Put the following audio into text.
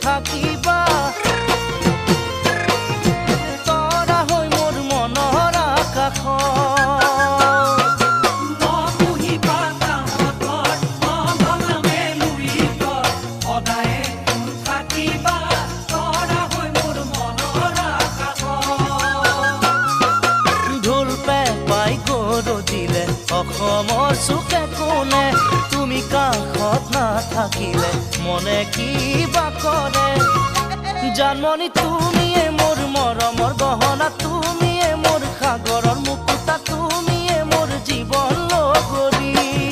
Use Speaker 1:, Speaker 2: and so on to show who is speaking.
Speaker 1: থাকিবা তৰা হৈ মোৰ মনৰ আকাশ অসমৰ চুকে কোণে তুমি কাষত নাথাকিলে মনে কিবা কৰে জানমণি তুমিয়ে মোৰ মৰমৰ গহনা তুমিয়ে মোৰ সাগৰৰ মুকুতা তুমিয়ে মোৰ জীৱন লগৰী